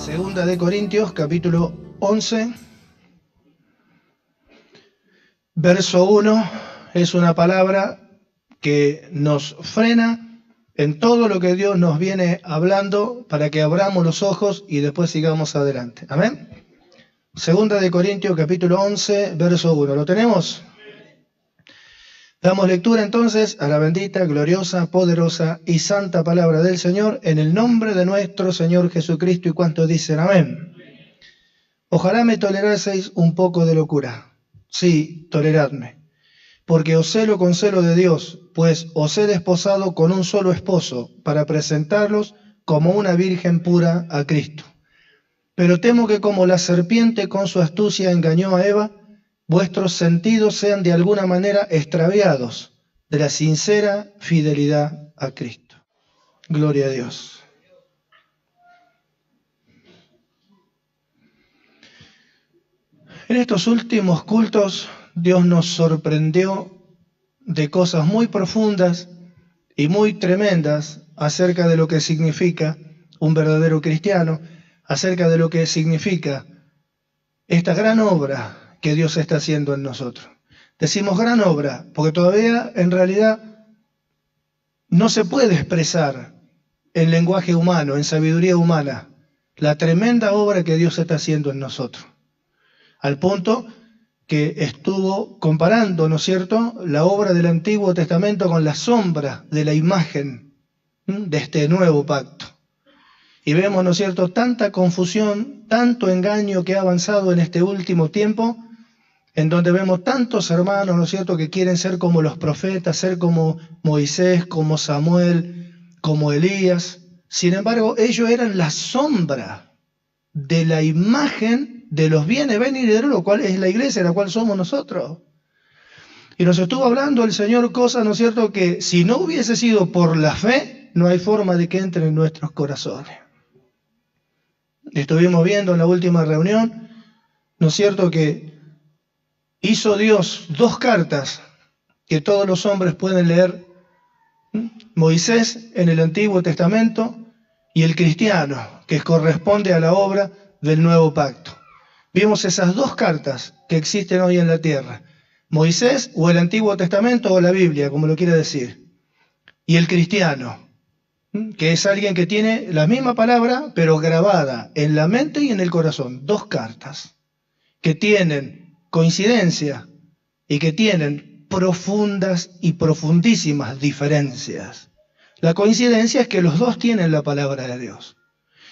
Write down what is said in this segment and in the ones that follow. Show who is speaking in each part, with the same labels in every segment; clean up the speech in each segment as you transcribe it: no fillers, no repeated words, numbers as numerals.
Speaker 1: Segunda de Corintios, capítulo 11, verso 1, es una palabra que nos frena en todo lo que Dios nos viene hablando para que abramos los ojos y después sigamos adelante. Amén. Segunda de Corintios, capítulo 11, verso 1. ¿Lo tenemos? Damos lectura entonces a la bendita, gloriosa, poderosa y santa palabra del Señor en el nombre de nuestro Señor Jesucristo. ¿Y cuántos dicen amén? Ojalá me toleraseis un poco de locura. Sí, toleradme. Porque os celo con celo de Dios, pues os he desposado con un solo esposo, para presentarlos como una virgen pura a Cristo. Pero temo que como la serpiente con su astucia engañó a Eva, vuestros sentidos sean de alguna manera extraviados de la sincera fidelidad a Cristo. Gloria a Dios. En estos últimos cultos, Dios nos sorprendió de cosas muy profundas y muy tremendas acerca de lo que significa un verdadero cristiano, acerca de lo que significa esta gran obra que Dios está haciendo en nosotros. Decimos gran obra porque todavía en realidad no se puede expresar en lenguaje humano, en sabiduría humana, la tremenda obra que Dios está haciendo en nosotros. Al punto que estuvo comparando, ¿no es cierto?, la obra del Antiguo Testamento con la sombra de la imagen de este nuevo pacto. Y vemos, ¿no es cierto?, tanta confusión, tanto engaño que ha avanzado en este último tiempo, en donde vemos tantos hermanos, ¿no es cierto?, que quieren ser como los profetas, ser como Moisés, como Samuel, como Elías. Sin embargo, ellos eran la sombra de la imagen de los bienes venideros, lo cual es la iglesia, la cual somos nosotros. Y nos estuvo hablando el Señor cosas, ¿no es cierto?, que si no hubiese sido por la fe, no hay forma de que entre en nuestros corazones. Estuvimos viendo en la última reunión, ¿no es cierto?, que hizo Dios dos cartas que todos los hombres pueden leer, Moisés en el Antiguo Testamento y el cristiano, que corresponde a la obra del nuevo pacto. Vimos esas dos cartas que existen hoy en la tierra, Moisés o el Antiguo Testamento o la Biblia, como lo quiera decir, y el cristiano, que es alguien que tiene la misma palabra, pero grabada en la mente y en el corazón. Dos cartas que tienen coincidencia y que tienen profundas y profundísimas diferencias. La coincidencia es que los dos tienen la palabra de Dios.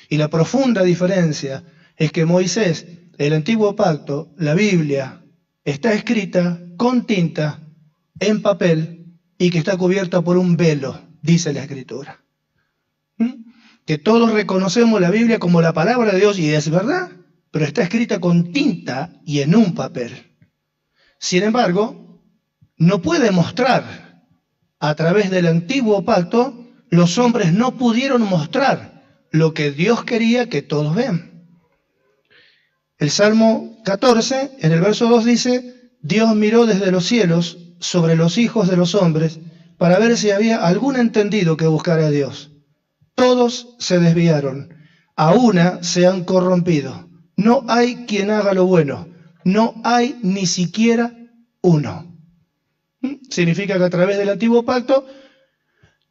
Speaker 1: Y la profunda diferencia es que Moisés, el Antiguo Pacto, la Biblia, está escrita con tinta, en papel, y que está cubierta por un velo, dice la Escritura. Que todos reconocemos la Biblia como la palabra de Dios, y es verdad, pero está escrita con tinta y en un papel. Sin embargo, no puede mostrar a través del Antiguo Pacto, los hombres no pudieron mostrar lo que Dios quería que todos vean. El Salmo 14, en el verso 2 dice, Dios miró desde los cielos sobre los hijos de los hombres para ver si había algún entendido que buscara a Dios. Todos se desviaron, a una se han corrompido. No hay quien haga lo bueno, no hay ni siquiera uno. Significa que a través del Antiguo Pacto,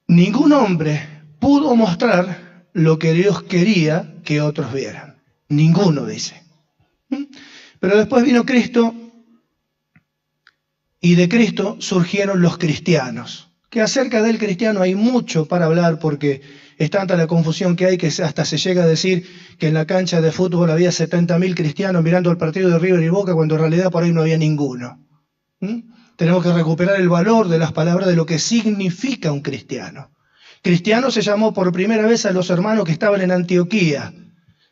Speaker 1: ningún hombre pudo mostrar lo que Dios quería que otros vieran. Ninguno, dice. Pero después vino Cristo y de Cristo surgieron los cristianos. Que acerca del cristiano hay mucho para hablar porque es tanta la confusión que hay que hasta se llega a decir que en la cancha de fútbol había 70.000 cristianos mirando el partido de River y Boca cuando en realidad por ahí no había ninguno. Tenemos que recuperar el valor de las palabras de lo que significa un cristiano. Cristiano se llamó por primera vez a los hermanos que estaban en Antioquía.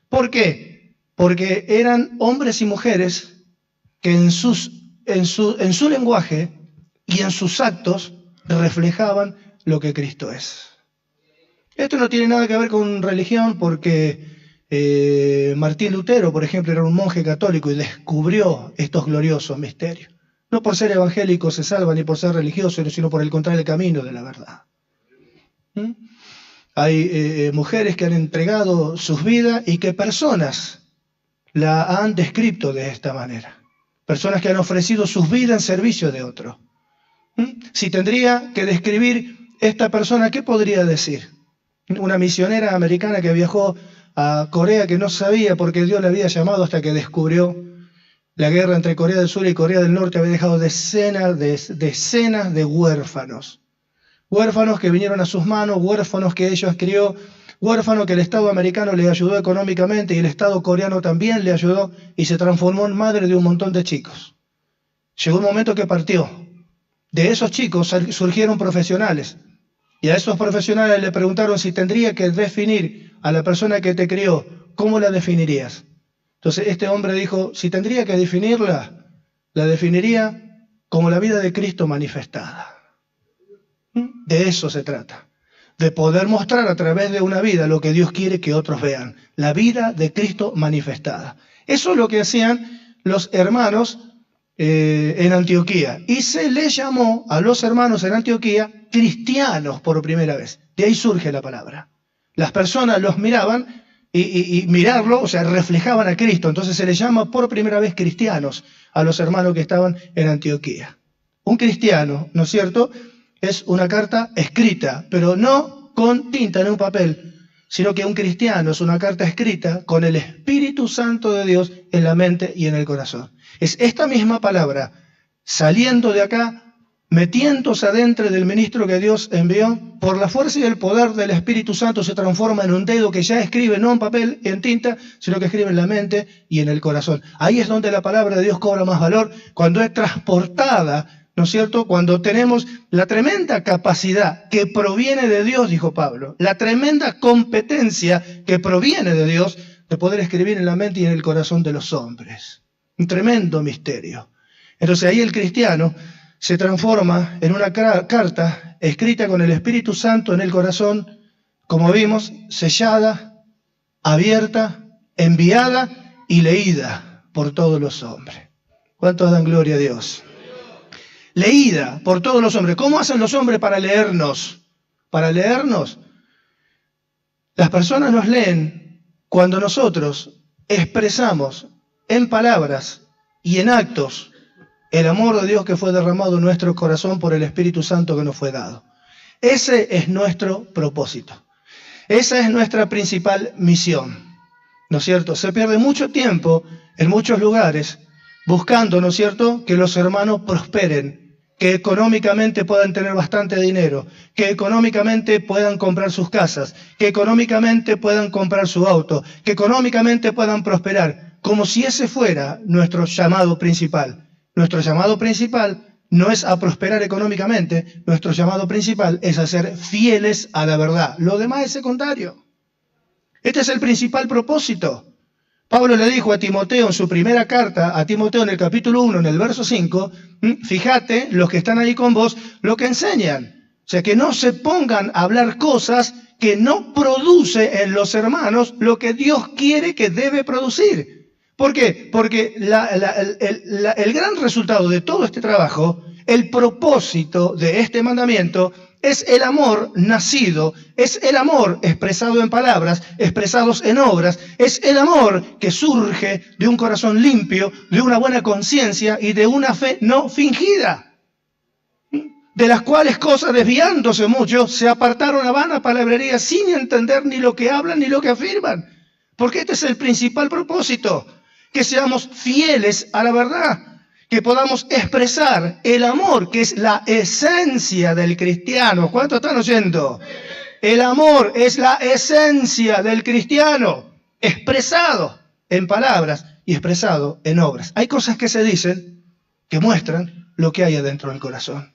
Speaker 1: ¿Por qué? Porque eran hombres y mujeres que en su lenguaje y en sus actos reflejaban lo que Cristo es. Esto no tiene nada que ver con religión porque Martín Lutero, por ejemplo, era un monje católico y descubrió estos gloriosos misterios. No por ser evangélico se salva ni por ser religioso, sino por encontrar el camino de la verdad. Hay mujeres que han entregado sus vidas y que personas la han descrito de esta manera. Personas que han ofrecido sus vidas en servicio de otro. Si tendría que describir esta persona, ¿qué podría decir? Una misionera americana que viajó a Corea, que no sabía por qué Dios le había llamado hasta que descubrió la guerra entre Corea del Sur y Corea del Norte. Había dejado decenas de huérfanos. Huérfanos que vinieron a sus manos, huérfanos que ellos crió, huérfanos que el Estado americano le ayudó económicamente y el Estado coreano también le ayudó y se transformó en madre de un montón de chicos. Llegó un momento que partió. De esos chicos surgieron profesionales y a esos profesionales le preguntaron si tendría que definir a la persona que te crió, ¿cómo la definirías? Entonces este hombre dijo, si tendría que definirla, la definiría como la vida de Cristo manifestada. De eso se trata, de poder mostrar a través de una vida lo que Dios quiere que otros vean, la vida de Cristo manifestada. Eso es lo que hacían los hermanos en Antioquía, y se les llamó a los hermanos en Antioquía cristianos por primera vez. De ahí surge la palabra. Las personas los miraban y mirarlo, o sea, reflejaban a Cristo. Entonces se les llama por primera vez cristianos a los hermanos que estaban en Antioquía. Un cristiano, ¿no es cierto?, es una carta escrita, pero no con tinta en un papel, sino que un cristiano es una carta escrita con el Espíritu Santo de Dios en la mente y en el corazón. Es esta misma palabra saliendo de acá, metiéndose adentro del ministro que Dios envió, por la fuerza y el poder del Espíritu Santo se transforma en un dedo que ya escribe no en papel, en tinta, sino que escribe en la mente y en el corazón. Ahí es donde la palabra de Dios cobra más valor, cuando es transportada, ¿no es cierto? Cuando tenemos la tremenda capacidad que proviene de Dios, dijo Pablo, la tremenda competencia que proviene de Dios de poder escribir en la mente y en el corazón de los hombres. Un tremendo misterio. Entonces ahí el cristiano se transforma en una carta escrita con el Espíritu Santo en el corazón, como vimos, sellada, abierta, enviada y leída por todos los hombres. ¿Cuántos dan gloria a Dios? Leída por todos los hombres. ¿Cómo hacen los hombres para leernos? Para leernos, las personas nos leen cuando nosotros expresamos en palabras y en actos el amor de Dios que fue derramado en nuestro corazón por el Espíritu Santo que nos fue dado. Ese es nuestro propósito. Esa es nuestra principal misión, ¿no es cierto? Se pierde mucho tiempo en muchos lugares buscando, ¿no es cierto?, que los hermanos prosperen, que económicamente puedan tener bastante dinero, que económicamente puedan comprar sus casas, que económicamente puedan comprar su auto, que económicamente puedan prosperar, como si ese fuera nuestro llamado principal. Nuestro llamado principal no es a prosperar económicamente, nuestro llamado principal es a ser fieles a la verdad. Lo demás es secundario. Este es el principal propósito. Pablo le dijo a Timoteo en su primera carta, a Timoteo en el capítulo 1, en el verso 5, fíjate, los que están ahí con vos, lo que enseñan. O sea, que no se pongan a hablar cosas que no produce en los hermanos lo que Dios quiere que debe producir. ¿Por qué? Porque el gran resultado de todo este trabajo, el propósito de este mandamiento, es el amor nacido, es el amor expresado en palabras, expresados en obras, es el amor que surge de un corazón limpio, de una buena conciencia y de una fe no fingida, de las cuales cosas, desviándose mucho, se apartaron a vana palabrería sin entender ni lo que hablan ni lo que afirman. Porque este es el principal propósito, que seamos fieles a la verdad, que podamos expresar el amor, que es la esencia del cristiano. ¿Cuántos están oyendo? El amor es la esencia del cristiano, expresado en palabras y expresado en obras. Hay cosas que se dicen que muestran lo que hay adentro del corazón.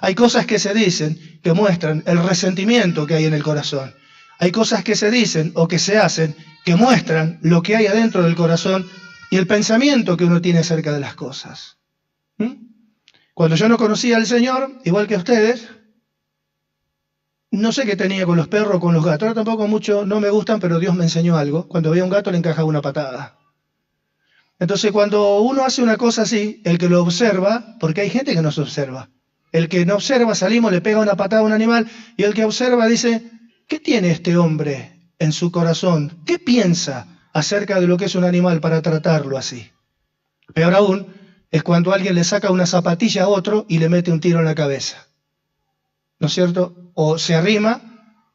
Speaker 1: Hay cosas que se dicen que muestran el resentimiento que hay en el corazón. Hay cosas que se dicen o que se hacen que muestran lo que hay adentro del corazón y el pensamiento que uno tiene acerca de las cosas. Cuando yo no conocía al Señor, igual que ustedes, no sé qué tenía con los perros o con los gatos. Ahora tampoco mucho no me gustan, pero Dios me enseñó algo. Cuando veía un gato le encajaba una patada. Entonces cuando uno hace una cosa así, el que lo observa, porque hay gente que no se observa, el que no observa, salimos, le pega una patada a un animal, y el que observa dice, ¿qué tiene este hombre en su corazón? ¿Qué piensa acerca de lo que es un animal para tratarlo así? Peor aún es cuando alguien le saca una zapatilla a otro y le mete un tiro en la cabeza, ¿no es cierto? O se arrima,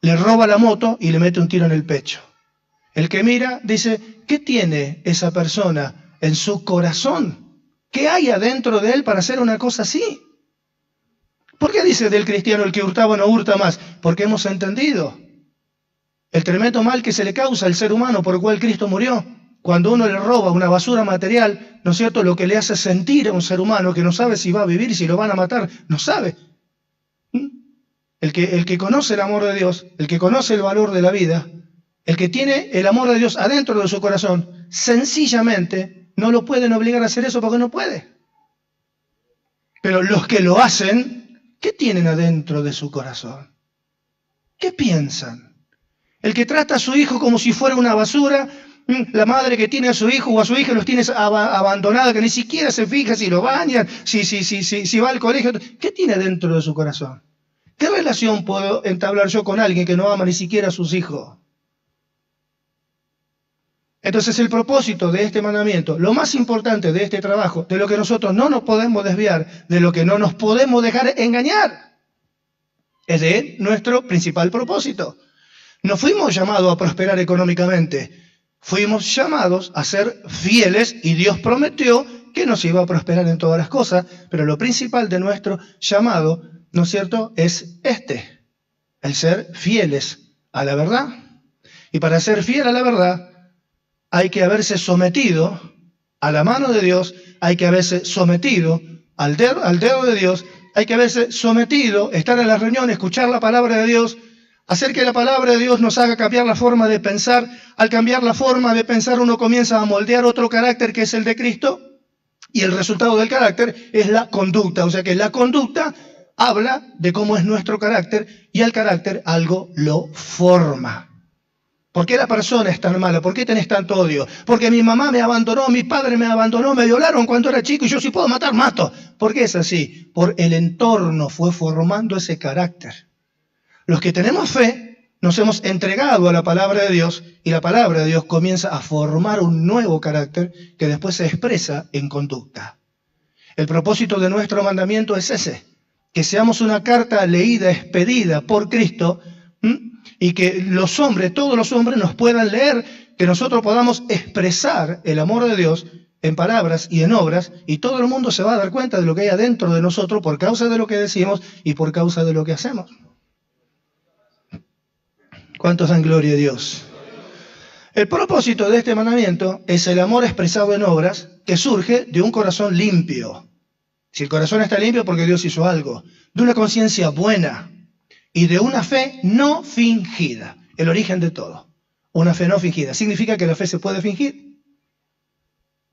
Speaker 1: le roba la moto y le mete un tiro en el pecho. El que mira dice, ¿qué tiene esa persona en su corazón? ¿Qué hay adentro de él para hacer una cosa así? ¿Por qué dice del cristiano el que hurtaba no hurta más? Porque hemos entendido el tremendo mal que se le causa al ser humano por el cual Cristo murió. Cuando uno le roba una basura material, ¿no es cierto?, lo que le hace sentir a un ser humano que no sabe si va a vivir, si lo van a matar, no sabe. El que conoce el amor de Dios, el que conoce el valor de la vida, el que tiene el amor de Dios adentro de su corazón, sencillamente no lo pueden obligar a hacer eso porque no puede. Pero los que lo hacen, ¿qué tienen adentro de su corazón? ¿Qué piensan? El que trata a su hijo como si fuera una basura, la madre que tiene a su hijo o a su hija los tiene abandonado, que ni siquiera se fija si lo bañan, si va al colegio. ¿Qué tiene dentro de su corazón? ¿Qué relación puedo entablar yo con alguien que no ama ni siquiera a sus hijos? Entonces el propósito de este mandamiento, lo más importante de este trabajo, de lo que nosotros no nos podemos desviar, de lo que no nos podemos dejar engañar, es de nuestro principal propósito. No fuimos llamados a prosperar económicamente, fuimos llamados a ser fieles y Dios prometió que nos iba a prosperar en todas las cosas, pero lo principal de nuestro llamado, ¿no es cierto?, es el ser fieles a la verdad. Y para ser fiel a la verdad, hay que haberse sometido a la mano de Dios, hay que haberse sometido al dedo de Dios, hay que haberse sometido, estar en la reunión, escuchar la palabra de Dios, hacer que la palabra de Dios nos haga cambiar la forma de pensar. Al cambiar la forma de pensar, uno comienza a moldear otro carácter que es el de Cristo, y el resultado del carácter es la conducta. O sea que la conducta habla de cómo es nuestro carácter, y al carácter algo lo forma. ¿Por qué la persona es tan mala? ¿Por qué tenés tanto odio? Porque mi mamá me abandonó, mi padre me abandonó, me violaron cuando era chico y yo si puedo matar, mato. ¿Por qué es así? Por el entorno fue formando ese carácter. Los que tenemos fe nos hemos entregado a la palabra de Dios y la palabra de Dios comienza a formar un nuevo carácter que después se expresa en conducta. El propósito de nuestro mandamiento es ese, que seamos una carta leída, expedida por Cristo, y que los hombres, todos los hombres nos puedan leer, que nosotros podamos expresar el amor de Dios en palabras y en obras, y todo el mundo se va a dar cuenta de lo que hay adentro de nosotros por causa de lo que decimos y por causa de lo que hacemos. ¿Cuántos dan gloria a Dios? El propósito de este mandamiento es el amor expresado en obras que surge de un corazón limpio. Si el corazón está limpio, porque Dios hizo algo, de una conciencia buena y de una fe no fingida. El origen de todo. Una fe no fingida. ¿Significa que la fe se puede fingir?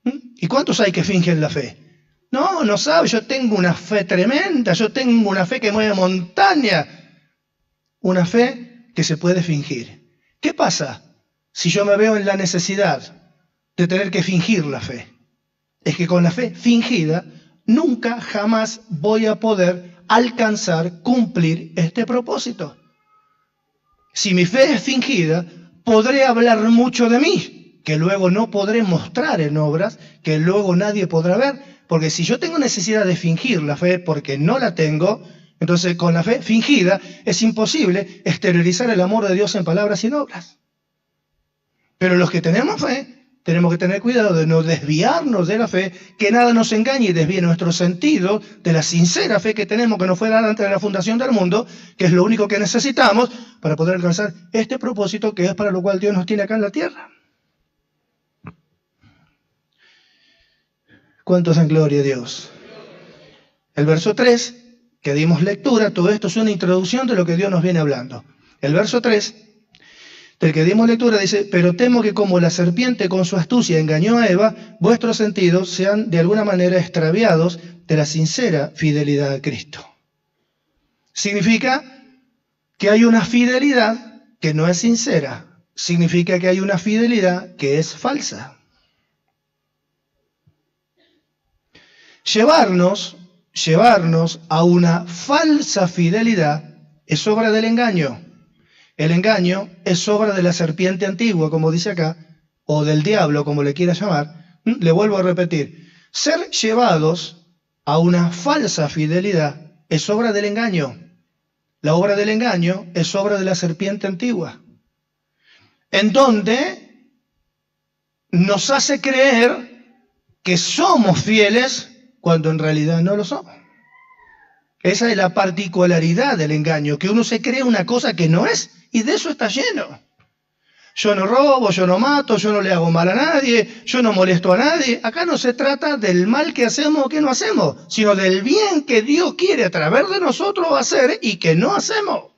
Speaker 1: ¿Y cuántos hay que fingen la fe? No, no sabe, yo tengo una fe tremenda, yo tengo una fe que mueve montaña. Una fe que se puede fingir. ¿Qué pasa si yo me veo en la necesidad de tener que fingir la fe? Es que con la fe fingida nunca jamás voy a poder alcanzar, cumplir este propósito. Si mi fe es fingida, podré hablar mucho de mí, que luego no podré mostrar en obras, que luego nadie podrá ver, porque si yo tengo necesidad de fingir la fe porque no la tengo, entonces con la fe fingida es imposible exteriorizar el amor de Dios en palabras y en obras. Pero los que tenemos fe, tenemos que tener cuidado de no desviarnos de la fe, que nada nos engañe y desvíe nuestro sentido de la sincera fe que tenemos, que nos fue dada antes de la fundación del mundo, que es lo único que necesitamos para poder alcanzar este propósito que es para lo cual Dios nos tiene acá en la tierra. ¿Cuántos dan gloria a Dios? El verso 3, que dimos lectura, todo esto es una introducción de lo que Dios nos viene hablando. El verso 3, del que dimos lectura, dice: pero temo que como la serpiente con su astucia engañó a Eva, vuestros sentidos sean de alguna manera extraviados de la sincera fidelidad a Cristo. Significa que hay una fidelidad que no es sincera. Significa que hay una fidelidad que es falsa. Llevarnos a una falsa fidelidad es obra del engaño. El engaño es obra de la serpiente antigua, como dice acá, o del diablo, como le quiera llamar. Le vuelvo a repetir, ser llevados a una falsa fidelidad es obra del engaño. La obra del engaño es obra de la serpiente antigua, en donde nos hace creer que somos fieles cuando en realidad no lo somos. Esa es la particularidad del engaño, que uno se cree una cosa que no es, y de eso está lleno. Yo no robo, yo no mato, yo no le hago mal a nadie, yo no molesto a nadie. Acá no se trata del mal que hacemos o que no hacemos, sino del bien que Dios quiere a través de nosotros hacer y que no hacemos.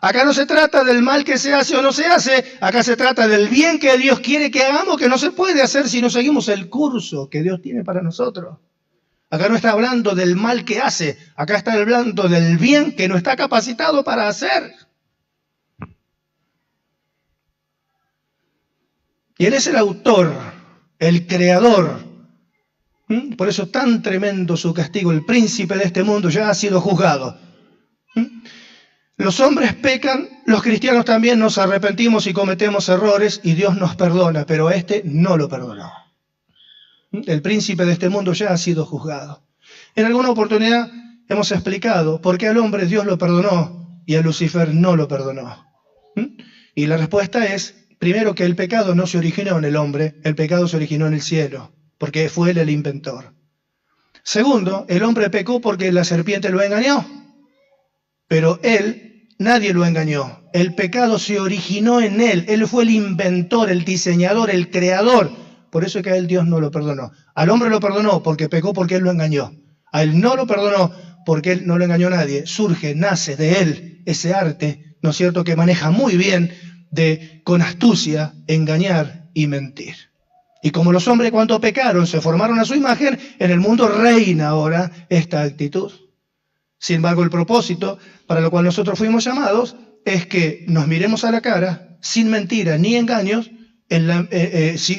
Speaker 1: Acá no se trata del mal que se hace o no se hace, acá se trata del bien que Dios quiere que hagamos, que no se puede hacer si no seguimos el curso que Dios tiene para nosotros. Acá no está hablando del mal que hace, acá está hablando del bien que no está capacitado para hacer. Y Él es el autor, el creador. Por eso tan tremendo su castigo. El príncipe de este mundo ya ha sido juzgado. Los hombres pecan, los cristianos también nos arrepentimos y cometemos errores y Dios nos perdona, pero a este no lo perdonó. El príncipe de este mundo ya ha sido juzgado. En alguna oportunidad hemos explicado por qué al hombre Dios lo perdonó y a Lucifer no lo perdonó. Y la respuesta es, primero, que el pecado no se originó en el hombre, el pecado se originó en el cielo, porque fue él el inventor. Segundo, el hombre pecó porque la serpiente lo engañó, pero nadie lo engañó. El pecado se originó en él fue el inventor, el diseñador, el creador. Por eso es que a él Dios no lo perdonó. Al hombre lo perdonó porque pecó, porque él lo engañó. A él no lo perdonó porque él no lo engañó a nadie. Nace de él ese arte, ¿no es cierto?, que maneja muy bien de, con astucia, engañar y mentir. Y como los hombres cuando pecaron se formaron a su imagen, en el mundo reina ahora esta actitud. Sin embargo, el propósito para lo cual nosotros fuimos llamados es que nos miremos a la cara, sin mentiras ni engaños,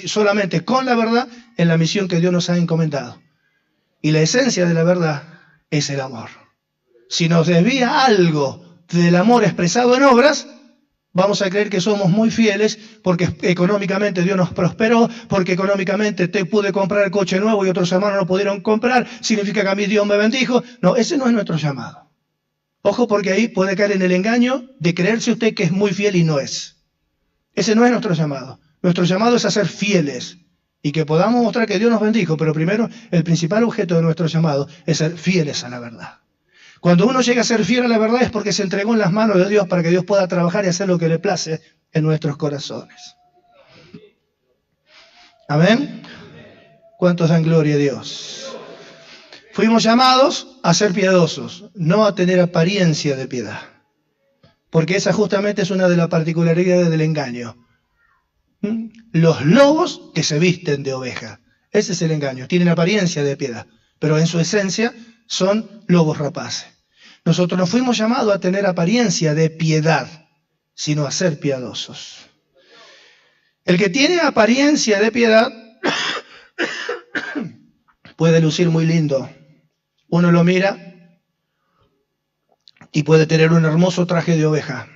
Speaker 1: solamente con la verdad, en la misión que Dios nos ha encomendado. Y la esencia de la verdad es el amor. Si nos desvía algo del amor expresado en obras, vamos a creer que somos muy fieles porque económicamente Dios nos prosperó, porque económicamente te pude comprar el coche nuevo y otros hermanos no pudieron comprar, significa que a mí Dios me bendijo. No, ese no es nuestro llamado. Ojo, porque ahí puede caer en el engaño de creerse usted que es muy fiel y no es. Ese no es nuestro llamado. Nuestro llamado es a ser fieles y que podamos mostrar que Dios nos bendijo, pero primero el principal objeto de nuestro llamado es ser fieles a la verdad. Cuando uno llega a ser fiel a la verdad es porque se entregó en las manos de Dios para que Dios pueda trabajar y hacer lo que le place en nuestros corazones. ¿Amén? ¿Cuántos dan gloria a Dios? Fuimos llamados a ser piadosos, no a tener apariencia de piedad. Porque esa justamente es una de las particularidades del engaño. Los lobos que se visten de oveja. Ese es el engaño. Tienen apariencia de piedad, pero en su esencia son lobos rapaces. Nosotros no fuimos llamados a tener apariencia de piedad, sino a ser piadosos. El que tiene apariencia de piedad puede lucir muy lindo. Uno lo mira y puede tener un hermoso traje de oveja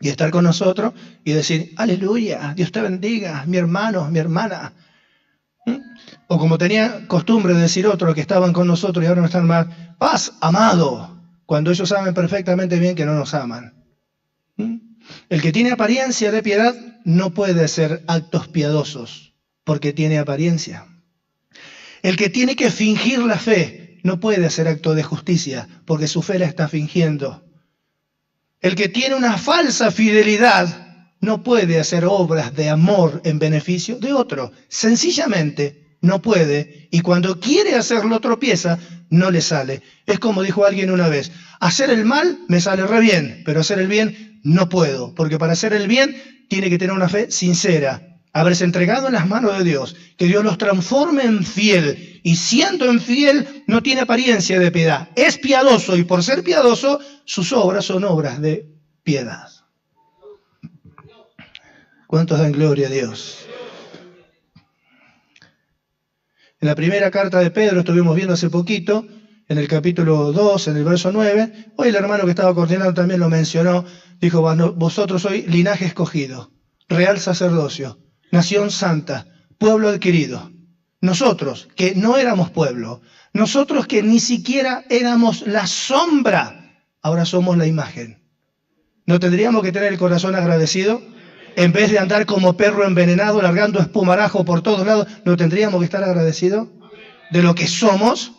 Speaker 1: y estar con nosotros y decir, aleluya, Dios te bendiga, mi hermano, mi hermana. O como tenía costumbre de decir otros que estaban con nosotros y ahora no están más, paz, amado, cuando ellos saben perfectamente bien que no nos aman. El que tiene apariencia de piedad no puede hacer actos piadosos porque tiene apariencia. El que tiene que fingir la fe no puede hacer actos de justicia porque su fe la está fingiendo. El que tiene una falsa fidelidad no puede hacer obras de amor en beneficio de otro. Sencillamente no puede, y cuando quiere hacerlo tropieza, no le sale. Es como dijo alguien una vez, hacer el mal me sale re bien, pero hacer el bien no puedo, porque para hacer el bien tiene que tener una fe sincera, haberse entregado en las manos de Dios, que Dios los transforme en fiel, y siendo infiel no tiene apariencia de piedad, es piadoso, y por ser piadoso, sus obras son obras de piedad. ¿Cuántos dan gloria a Dios? En la primera carta de Pedro, estuvimos viendo hace poquito, en el capítulo 2, en el verso 9. Hoy el hermano que estaba coordinando también lo mencionó. Dijo, vosotros sois linaje escogido, real sacerdocio, nación santa, pueblo adquirido. Nosotros, que no éramos pueblo, nosotros que ni siquiera éramos la sombra, ahora somos la imagen. ¿No tendríamos que tener el corazón agradecido? En vez de andar como perro envenenado, largando espumarajo por todos lados, ¿no tendríamos que estar agradecidos de lo que somos?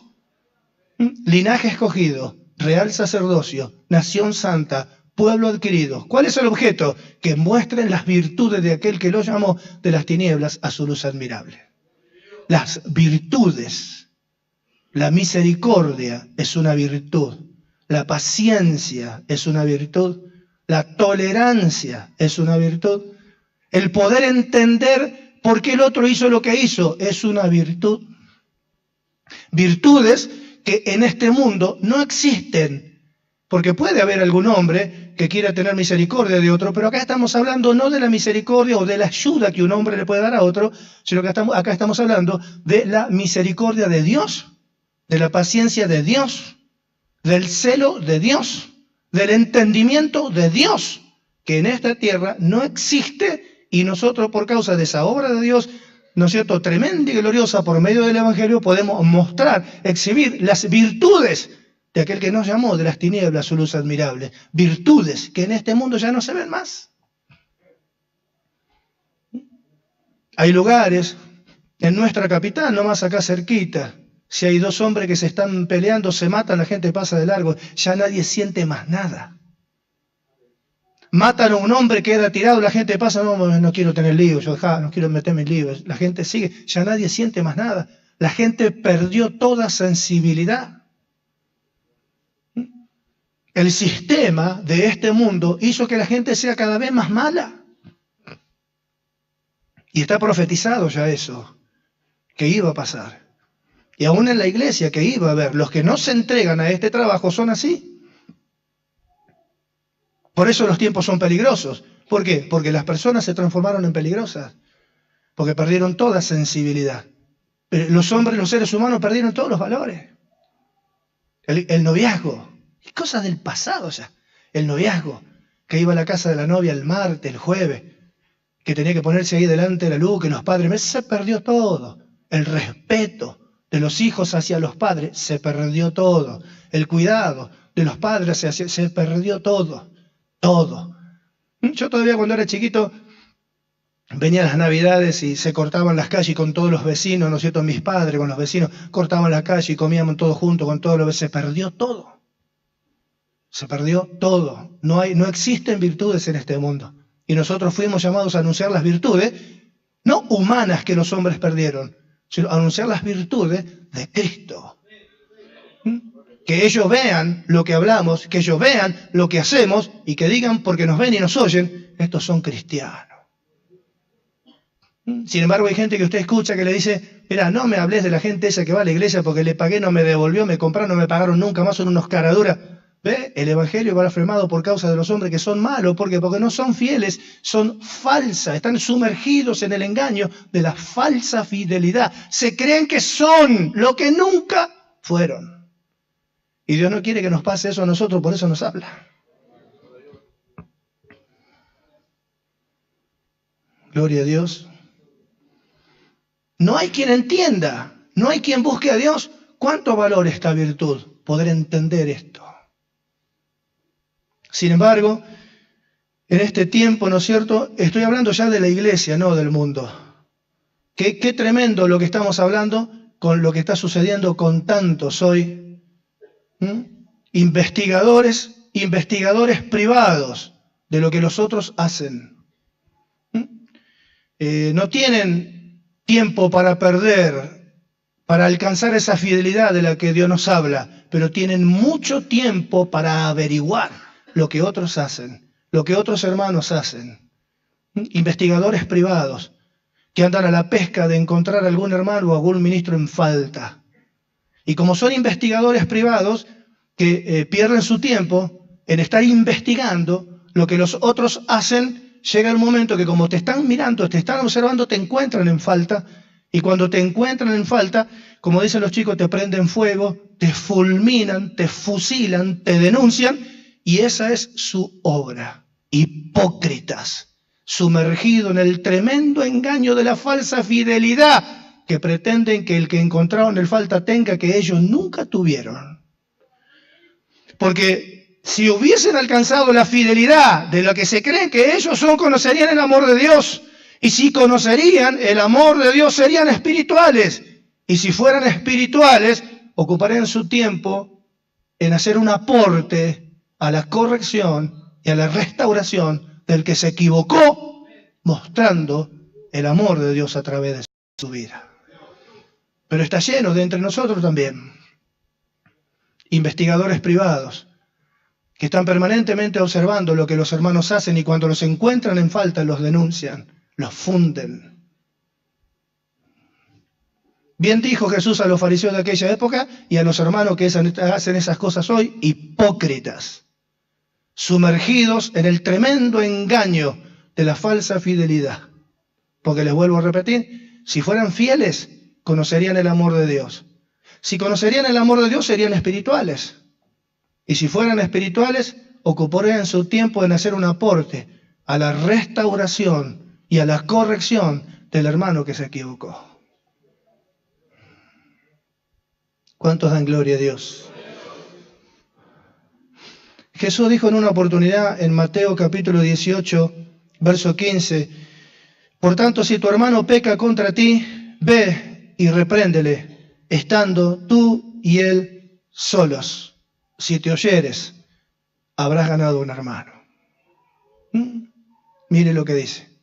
Speaker 1: Linaje escogido, real sacerdocio, nación santa, pueblo adquirido. ¿Cuál es el objeto? Que muestren las virtudes de aquel que lo llamó de las tinieblas a su luz admirable. Las virtudes, la misericordia es una virtud, la paciencia es una virtud, la tolerancia es una virtud, el poder entender por qué el otro hizo lo que hizo es una virtud. Virtudes que en este mundo no existen, porque puede haber algún hombre que quiera tener misericordia de otro, pero acá estamos hablando no de la misericordia o de la ayuda que un hombre le puede dar a otro, sino que acá estamos hablando de la misericordia de Dios, de la paciencia de Dios, del celo de Dios, del entendimiento de Dios, que en esta tierra no existe y nosotros por causa de esa obra de Dios, ¿no es cierto?, tremenda y gloriosa por medio del Evangelio, podemos mostrar, exhibir las virtudes de aquel que nos llamó de las tinieblas su luz admirable. Virtudes que en este mundo ya no se ven más. Hay lugares, en nuestra capital, nomás acá cerquita, si hay dos hombres que se están peleando, se matan, la gente pasa de largo, ya nadie siente más nada. Matan a un hombre, queda tirado, la gente pasa, no quiero tener líos, no quiero meterme en líos. La gente sigue, ya nadie siente más nada. La gente perdió toda sensibilidad. El sistema de este mundo hizo que la gente sea cada vez más mala. Y está profetizado ya eso, que iba a pasar. Y aún en la iglesia que iba a haber, los que no se entregan a este trabajo son así. Por eso los tiempos son peligrosos. ¿Por qué? Porque las personas se transformaron en peligrosas. Porque perdieron toda sensibilidad. Pero los hombres, los seres humanos perdieron todos los valores. El noviazgo. Cosas del pasado ya. El noviazgo. Que iba a la casa de la novia el martes, el jueves. Que tenía que ponerse ahí delante de la luz, que los padres... Se perdió todo. El respeto de los hijos hacia los padres se perdió todo. El cuidado de los padres se perdió todo. Todo. Yo todavía cuando era chiquito venían las navidades y se cortaban las calles con todos los vecinos, ¿no es cierto? Mis padres con los vecinos cortaban la calle y comíamos todos juntos con todos los vecinos. Se perdió todo. Se perdió todo. No existen virtudes en este mundo. Y nosotros fuimos llamados a anunciar las virtudes, no humanas que los hombres perdieron, sino a anunciar las virtudes de Cristo. Que ellos vean lo que hablamos, que ellos vean lo que hacemos y que digan, porque nos ven y nos oyen, estos son cristianos. Sin embargo, hay gente que usted escucha que le dice, mira, no me hables de la gente esa que va a la iglesia porque le pagué, no me devolvió, me compraron, no me pagaron nunca más, son unos caraduras. ¿Ve? El evangelio va afirmado por causa de los hombres que son malos. ¿Por qué? Porque no son fieles, son falsas, están sumergidos en el engaño de la falsa fidelidad. Se creen que son lo que nunca fueron. Y Dios no quiere que nos pase eso a nosotros, por eso nos habla. Gloria a Dios. No hay quien entienda, no hay quien busque a Dios. ¿Cuánto valor esta virtud? Poder entender esto. Sin embargo, en este tiempo, ¿no es cierto? Estoy hablando ya de la iglesia, no del mundo. Qué tremendo lo que estamos hablando con lo que está sucediendo con tantos hoy. Investigadores privados de lo que los otros hacen. No tienen tiempo para perder, para alcanzar esa fidelidad de la que Dios nos habla, pero tienen mucho tiempo para averiguar lo que otros hacen, lo que otros hermanos hacen. Investigadores privados que andan a la pesca de encontrar a algún hermano o algún ministro en falta. Y como son investigadores privados que pierden su tiempo en estar investigando lo que los otros hacen, llega el momento que como te están mirando, te están observando, te encuentran en falta Y cuando te encuentran en falta, como dicen los chicos, te prenden fuego, te fulminan, te fusilan, te denuncian, y esa es su obra. Hipócritas, sumergido en el tremendo engaño de la falsa fidelidad, que pretenden que el que encontraron en falta tenga que ellos nunca tuvieron. Porque si hubiesen alcanzado la fidelidad de lo que se creen que ellos son, conocerían el amor de Dios. Y si conocerían el amor de Dios, serían espirituales. Y si fueran espirituales, ocuparían su tiempo en hacer un aporte a la corrección y a la restauración del que se equivocó, mostrando el amor de Dios a través de su vida. Pero está lleno de entre nosotros también investigadores privados que están permanentemente observando lo que los hermanos hacen y cuando los encuentran en falta los denuncian, los funden. Bien dijo Jesús a los fariseos de aquella época y a los hermanos que hacen esas cosas hoy, hipócritas, sumergidos en el tremendo engaño de la falsa fidelidad. Porque les vuelvo a repetir, si fueran fieles, conocerían el amor de Dios. Si conocerían el amor de Dios, serían espirituales. Y si fueran espirituales, ocuparían su tiempo en hacer un aporte a la restauración y a la corrección del hermano que se equivocó. ¿Cuántos dan gloria a Dios? Jesús dijo en una oportunidad en Mateo capítulo 18, verso 15, por tanto, si tu hermano peca contra ti, ve y repréndele, estando tú y él solos. Si te oyeres, habrás ganado un hermano. Mire lo que dice.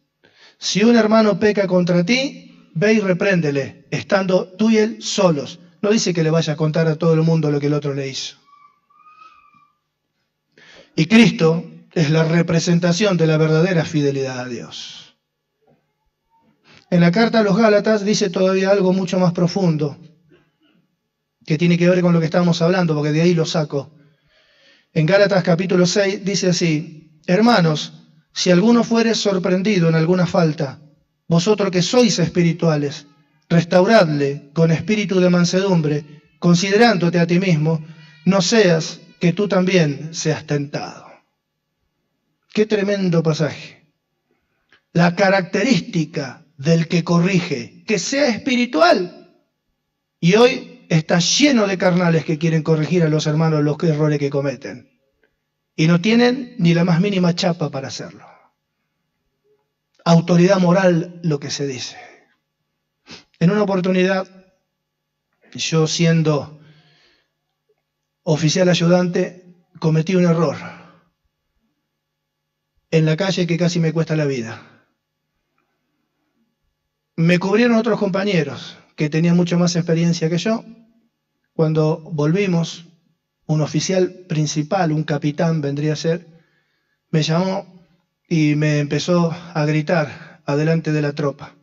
Speaker 1: Si un hermano peca contra ti, ve y repréndele, estando tú y él solos. No dice que le vaya a contar a todo el mundo lo que el otro le hizo. Y Cristo es la representación de la verdadera fidelidad a Dios. En la carta a los Gálatas dice todavía algo mucho más profundo, que tiene que ver con lo que estamos hablando, porque de ahí lo saco. En Gálatas capítulo 6 dice así, hermanos, si alguno fuere sorprendido en alguna falta, vosotros que sois espirituales, restauradle con espíritu de mansedumbre, considerándote a ti mismo, no seas que tú también seas tentado. Qué tremendo pasaje. La característica del que corrige, que sea espiritual. Y hoy está lleno de carnales que quieren corregir a los hermanos los errores que cometen. Y no tienen ni la más mínima chapa para hacerlo. Autoridad moral, lo que se dice. En una oportunidad, yo siendo oficial ayudante, cometí un error en la calle que casi me cuesta la vida. Me cubrieron otros compañeros que tenían mucho más experiencia que yo. Cuando volvimos, un oficial principal, un capitán vendría a ser, me llamó y me empezó a gritar adelante de la tropa.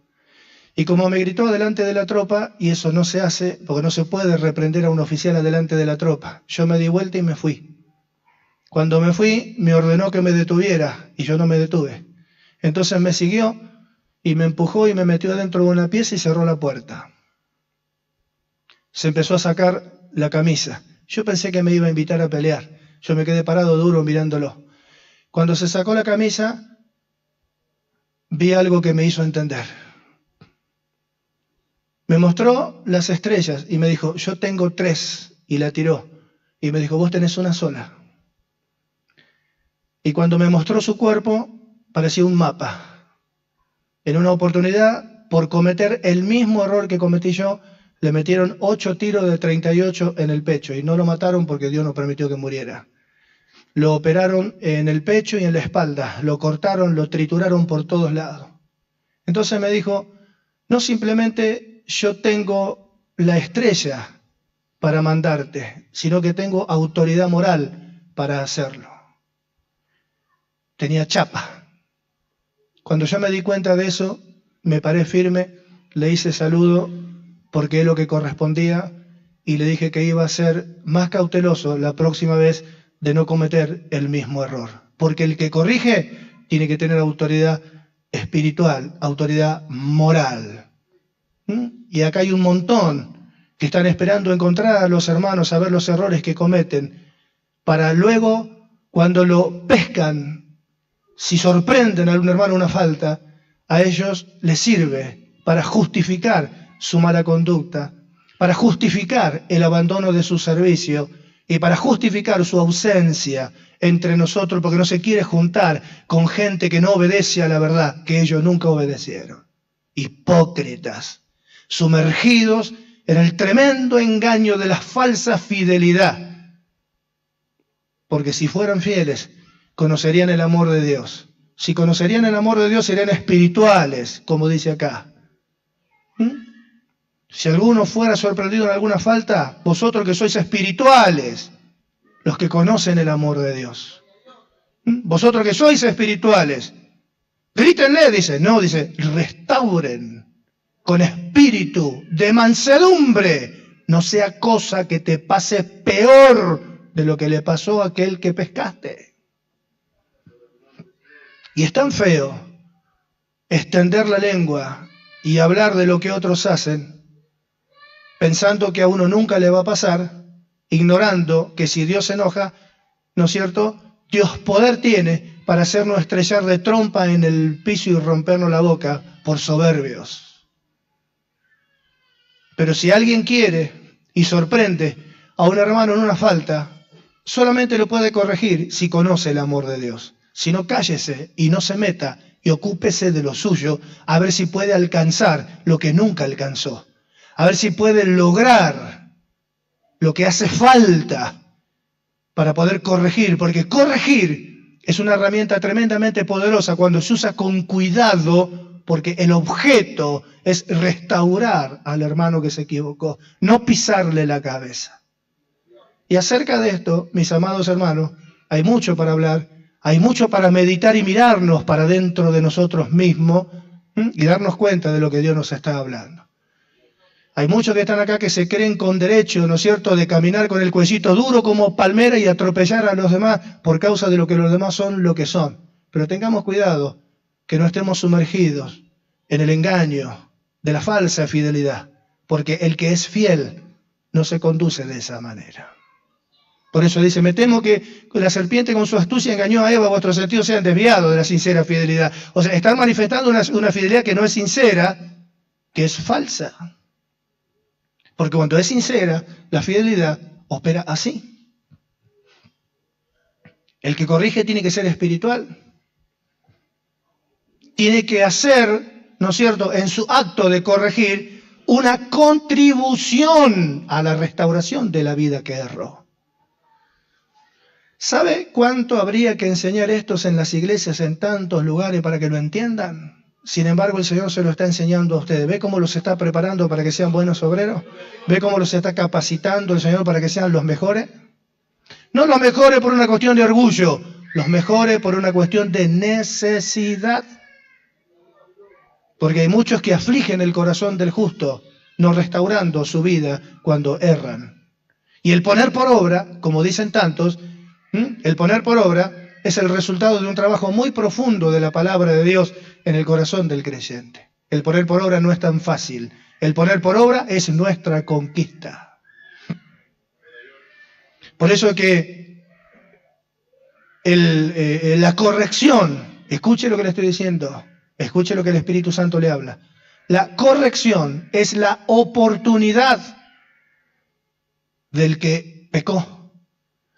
Speaker 1: Y como me gritó adelante de la tropa, y eso no se hace, porque no se puede reprender a un oficial adelante de la tropa, yo me di vuelta y me fui. Cuando me fui, me ordenó que me detuviera, y yo no me detuve. Entonces me siguió y me empujó y me metió dentro de una pieza y cerró la puerta. Se empezó a sacar la camisa. Yo pensé que me iba a invitar a pelear. Yo me quedé parado duro mirándolo. Cuando se sacó la camisa, vi algo que me hizo entender. Me mostró las estrellas y me dijo, yo tengo 3, y la tiró. Y me dijo, vos tenés una sola. Y cuando me mostró su cuerpo, parecía un mapa. En una oportunidad, por cometer el mismo error que cometí yo, le metieron 8 tiros de 38 en el pecho y no lo mataron porque Dios no permitió que muriera. Lo operaron en el pecho y en la espalda, lo cortaron, lo trituraron por todos lados. Entonces me dijo, no simplemente yo tengo la estrella para mandarte, sino que tengo autoridad moral para hacerlo. Tenía chapa. Cuando yo me di cuenta de eso, me paré firme, le hice saludo porque es lo que correspondía y le dije que iba a ser más cauteloso la próxima vez de no cometer el mismo error. Porque el que corrige tiene que tener autoridad espiritual, autoridad moral. Y acá hay un montón que están esperando encontrar a los hermanos, saber los errores que cometen, para luego, cuando lo pescan, si sorprenden a algún hermano una falta, a ellos les sirve para justificar su mala conducta, para justificar el abandono de su servicio y para justificar su ausencia entre nosotros, porque no se quiere juntar con gente que no obedece a la verdad, que ellos nunca obedecieron. Hipócritas, sumergidos en el tremendo engaño de la falsa fidelidad. Porque si fueran fieles, conocerían el amor de Dios. Si conocerían el amor de Dios, serían espirituales, como dice acá. Si alguno fuera sorprendido en alguna falta, vosotros que sois espirituales, los que conocen el amor de Dios. Vosotros que sois espirituales, grítenle, dice. No, dice, restauren con espíritu de mansedumbre, no sea cosa que te pase peor de lo que le pasó a aquel que pescaste. Y es tan feo extender la lengua y hablar de lo que otros hacen, pensando que a uno nunca le va a pasar, ignorando que si Dios se enoja, ¿no es cierto?, Dios poder tiene para hacernos estrellar de trompa en el piso y rompernos la boca por soberbios. Pero si alguien quiere y sorprende a un hermano en una falta, solamente lo puede corregir si conoce el amor de Dios. Si no, cállese y no se meta y ocúpese de lo suyo, a ver si puede alcanzar lo que nunca alcanzó. A ver si puede lograr lo que hace falta para poder corregir, porque corregir es una herramienta tremendamente poderosa cuando se usa con cuidado, porque el objeto es restaurar al hermano que se equivocó, no pisarle la cabeza. Y acerca de esto, mis amados hermanos, hay mucho para hablar, hay mucho para meditar y mirarnos para dentro de nosotros mismos y darnos cuenta de lo que Dios nos está hablando. Hay muchos que están acá que se creen con derecho, ¿no es cierto?, de caminar con el cuellito duro como palmera y atropellar a los demás por causa de lo que los demás son lo que son. Pero tengamos cuidado que no estemos sumergidos en el engaño de la falsa fidelidad, porque el que es fiel no se conduce de esa manera. Por eso dice, me temo que la serpiente con su astucia engañó a Eva, vuestros sentidos sean desviados de la sincera fidelidad. O sea, están manifestando una fidelidad que no es sincera, que es falsa. Porque cuando es sincera, la fidelidad opera así. El que corrige tiene que ser espiritual. Tiene que hacer, ¿no es cierto?, en su acto de corregir, una contribución a la restauración de la vida que erró. ¿Sabe cuánto habría que enseñar estos en las iglesias, en tantos lugares, para que lo entiendan? Sin embargo, el Señor se lo está enseñando a ustedes. ¿Ve cómo los está preparando para que sean buenos obreros? ¿Ve cómo los está capacitando el Señor para que sean los mejores? No los mejores por una cuestión de orgullo, los mejores por una cuestión de necesidad. Porque hay muchos que afligen el corazón del justo, no restaurando su vida cuando erran. Y el poner por obra, como dicen tantos, el poner por obra es el resultado de un trabajo muy profundo de la palabra de Dios en el corazón del creyente. El poner por obra no es tan fácil. El poner por obra es nuestra conquista. Por eso que la corrección, escuche lo que le estoy diciendo, escuche lo que el Espíritu Santo le habla. La corrección es la oportunidad del que pecó.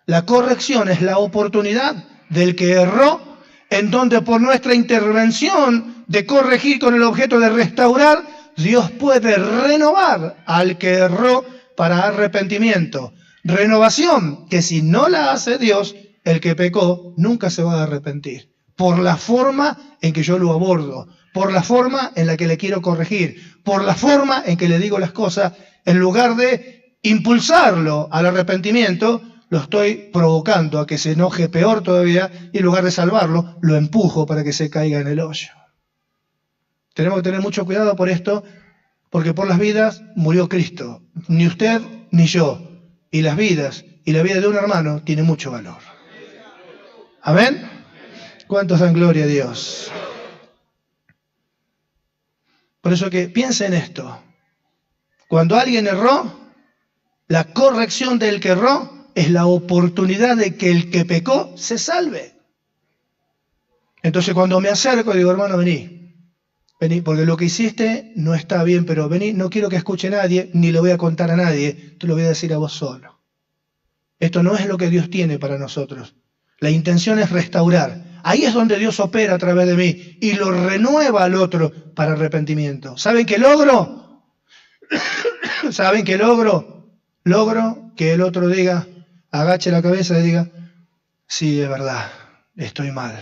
Speaker 1: La corrección es la oportunidad del que erró, en donde por nuestra intervención de corregir con el objeto de restaurar, Dios puede renovar al que erró para arrepentimiento. Renovación que si no la hace Dios, el que pecó nunca se va a arrepentir. Por la forma en que yo lo abordo, por la forma en la que le quiero corregir, por la forma en que le digo las cosas, en lugar de impulsarlo al arrepentimiento, lo estoy provocando a que se enoje peor todavía y en lugar de salvarlo, lo empujo para que se caiga en el hoyo. Tenemos que tener mucho cuidado por esto, porque por las vidas murió Cristo. Ni usted ni yo. Y las vidas y la vida de un hermano tiene mucho valor. ¿Amén? ¿Cuántos dan gloria a Dios? Por eso que piense en esto. Cuando alguien erró, la corrección del que erró es la oportunidad de que el que pecó se salve. Entonces cuando me acerco digo, hermano, vení, porque lo que hiciste no está bien, pero vení, no quiero que escuche nadie, ni le voy a contar a nadie, te lo voy a decir a vos solo. Esto no es lo que Dios tiene para nosotros. La intención es restaurar. Ahí es donde Dios opera a través de mí y lo renueva al otro para arrepentimiento. ¿Saben qué logro? ¿Saben qué logro? Logro que el otro diga, agache la cabeza y diga, sí, es verdad, estoy mal.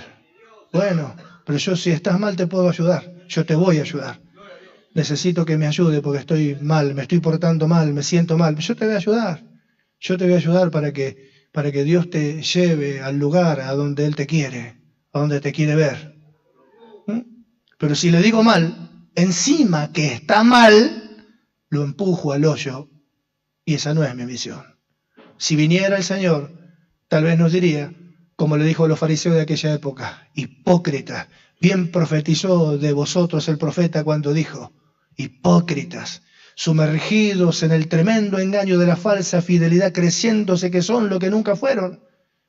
Speaker 1: Bueno, pero yo si estás mal te puedo ayudar, yo te voy a ayudar. Necesito que me ayude porque estoy mal, me estoy portando mal, me siento mal. Yo te voy a ayudar, yo te voy a ayudar para que Dios te lleve al lugar a donde Él te quiere, a donde te quiere ver. Pero si le digo mal, encima que está mal, lo empujo al hoyo y esa no es mi misión. Si viniera el Señor, tal vez nos diría, como le dijo a los fariseos de aquella época, hipócritas, bien profetizó de vosotros el profeta cuando dijo, hipócritas, sumergidos en el tremendo engaño de la falsa fidelidad, creyéndose que son lo que nunca fueron.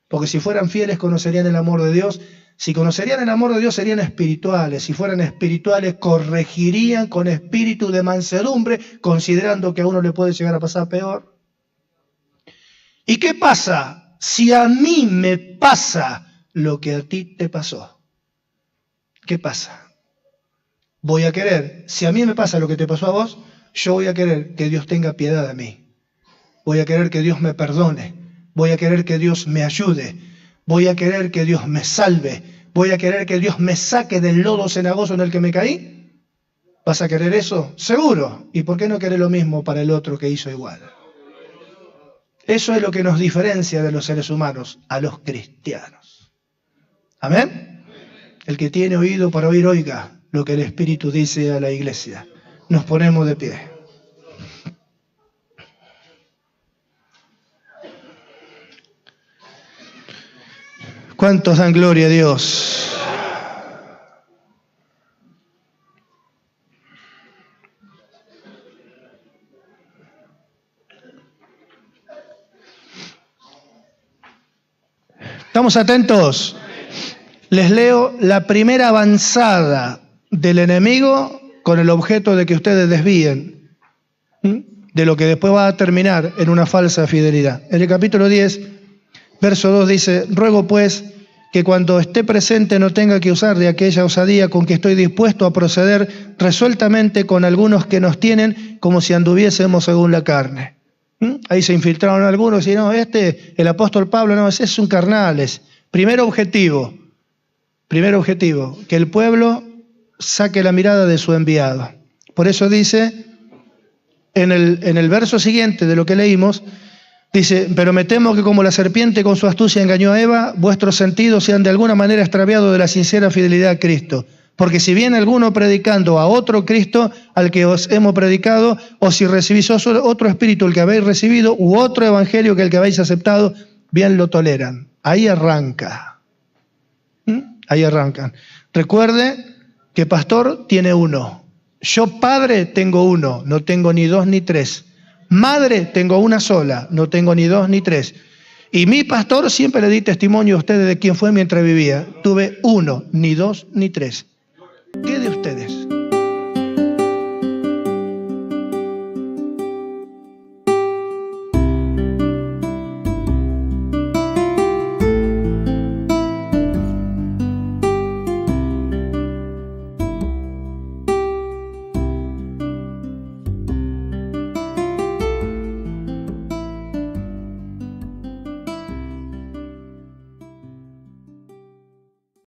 Speaker 1: Porque si fueran fieles conocerían el amor de Dios. Si conocerían el amor de Dios serían espirituales. Si fueran espirituales corregirían con espíritu de mansedumbre, considerando que a uno le puede llegar a pasar peor. ¿Y qué pasa si a mí me pasa lo que a ti te pasó? ¿Qué pasa? Voy a querer, si a mí me pasa lo que te pasó a vos, yo voy a querer que Dios tenga piedad de mí. Voy a querer que Dios me perdone. Voy a querer que Dios me ayude. Voy a querer que Dios me salve. Voy a querer que Dios me saque del lodo cenagoso en el que me caí. ¿Vas a querer eso? Seguro. ¿Y por qué no querer lo mismo para el otro que hizo igual? Eso es lo que nos diferencia de los seres humanos a los cristianos. ¿Amén? El que tiene oído para oír, oiga lo que el Espíritu dice a la iglesia. Nos ponemos de pie. ¿Cuántos dan gloria a Dios? ¿Estamos atentos? Les leo la primera avanzada del enemigo con el objeto de que ustedes desvíen de lo que después va a terminar en una falsa fidelidad. En el capítulo 10, verso 2 dice, ruego pues que cuando esté presente no tenga que usar de aquella osadía con que estoy dispuesto a proceder resueltamente con algunos que nos tienen como si anduviésemos según la carne. Ahí se infiltraron algunos y no, el apóstol Pablo, no, ese es un carnales. Primer objetivo, que el pueblo saque la mirada de su enviado. Por eso dice, en el verso siguiente de lo que leímos, dice, pero me temo que como la serpiente con su astucia engañó a Eva, vuestros sentidos sean de alguna manera extraviados de la sincera fidelidad a Cristo. Porque si viene alguno predicando a otro Cristo al que os hemos predicado, o si recibís otro espíritu el que habéis recibido, u otro evangelio que el que habéis aceptado, bien lo toleran. Ahí arranca. Ahí arrancan. Recuerde que pastor tiene uno. Yo padre tengo uno, no tengo ni dos ni tres. Madre tengo una sola, no tengo ni dos ni tres. Y mi pastor siempre le di testimonio a ustedes de quién fue mientras vivía. Tuve uno, ni dos ni tres. ¿Qué de ustedes?